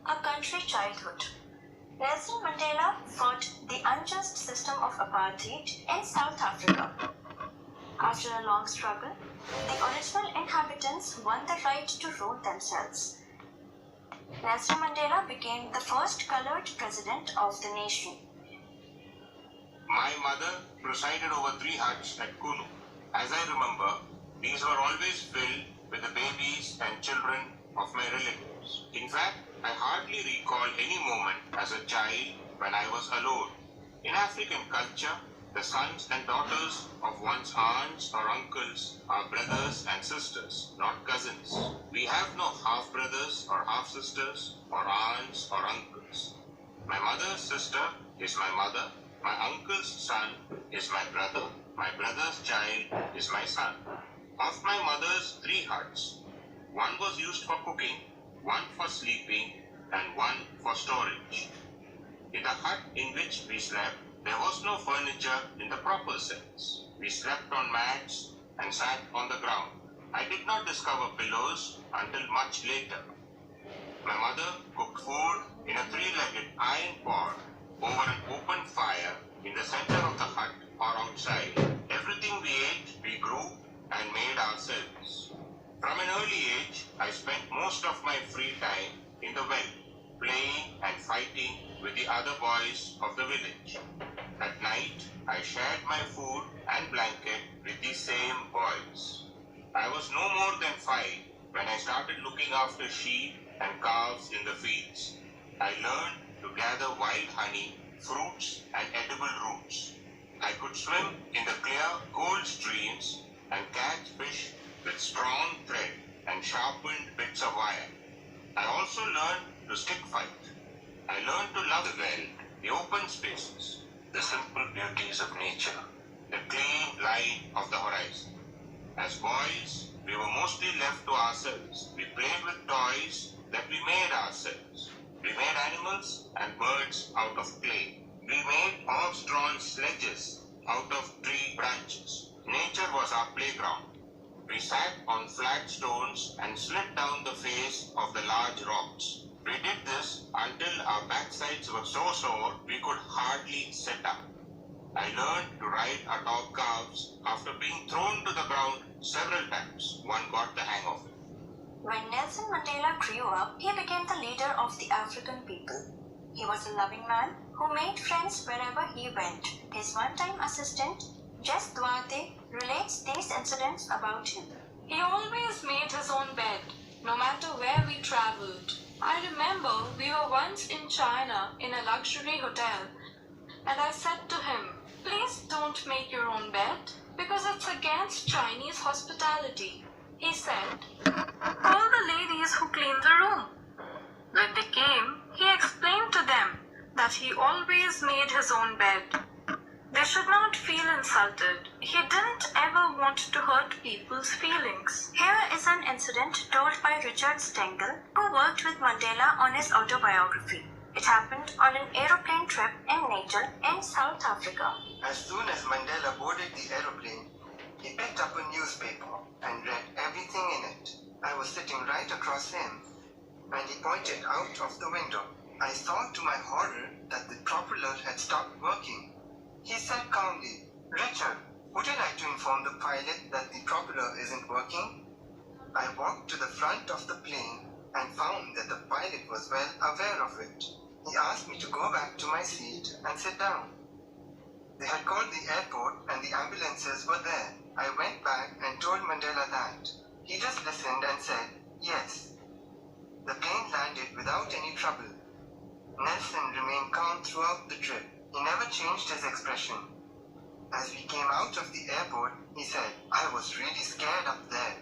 A Country Childhood. Nelson Mandela fought the unjust system of apartheid in South Africa. After a long struggle, the original inhabitants won the right to rule themselves. Nelson Mandela became the first colored president of the nation. My mother presided over 3 huts at Kunu. As I remember, these were always filled with the babies and children of my relatives. In fact, I hardly recall any moment as a child when I was alone. In African culture, the sons and daughters of one's aunts or uncles are brothers and sisters, not cousins. We have no half-brothers or half-sisters or aunts or uncles. My mother's sister is my mother. My uncle's son is my brother. My brother's child is my son. Of my mother's 3 huts, one was used for cooking, one for sleeping, and one for storage. In the hut in which we slept, there was no furniture in the proper sense. We slept on mats and sat on the ground. I did not discover pillows until much later. My mother cooked food in a 3-legged iron pot over an open fire in the center of the hut or outside. Everything we ate, we grew and made ourselves. From an early age, I spent most of my free time in the well, playing and fighting with the other boys of the village. At night, I shared my food and blanket with these same boys. I was no more than 5 when I started looking after sheep and calves in the fields. I learned to gather wild honey, fruits, and edible roots. I could swim in the clear, cold streams and catch fish with strong thread and sharpened bits of wire. I also learned to stick fight. I learned to love the well, the open spaces, the simple beauties of nature, the clean light of the horizon. As boys, we were mostly left to ourselves. We played with toys that we made ourselves. We made animals and birds out of clay. We made horse-drawn sledges out of tree branches. Nature was our playground. We sat on flat stones and slid down the face of the large rocks. We did this until our backsides were so sore we could hardly sit up. I learned to ride atop calves after being thrown to the ground several times. One got the hang of it. When Nelson Mandela grew up, he became the leader of the African people. He was a loving man who made friends wherever he went. His one-time assistant, Jess Duarte, relates these incidents about him. He always made his own bed, no matter where we traveled. I remember we were once in China in a luxury hotel, and I said to him, "Please don't make your own bed, because it's against Chinese hospitality." He said, "Call the ladies who clean the room." When they came, he explained to them that he always made his own bed. They should not feel insulted. He didn't ever want to hurt people's feelings. Here is an incident told by Richard Stengel, who worked with Mandela on his autobiography. It happened on an aeroplane trip in Natal in South Africa. As soon as Mandela boarded the aeroplane, he picked up a newspaper and read everything in it. I was sitting right across him, and he pointed out of the window. I saw to my horror that the propeller had stopped working. He said calmly, "Richard, would you like to inform the pilot that the propeller isn't working?" I walked to the front of the plane and found that the pilot was well aware of it. He asked me to go back to my seat and sit down. They had called the airport and the ambulances were there. I went back and told Mandela that. He just listened and said, "Yes." The plane landed without any trouble. Nelson remained calm throughout the trip. He never changed his expression. As we came out of the airport, he said, "I was really scared up there."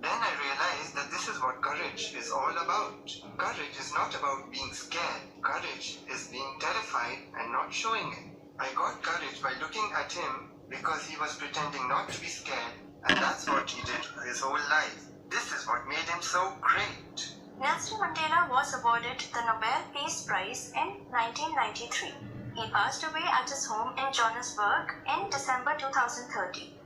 Then I realized that this is what courage is all about. Courage is not about being scared. Courage is being terrified and not showing it. I got courage by looking at him because he was pretending not to be scared, and that's what he did his whole life. This is what made him so great. Nelson Mandela was awarded the Nobel Peace Prize in 1993. He passed away at his home in Johannesburg in December 2013.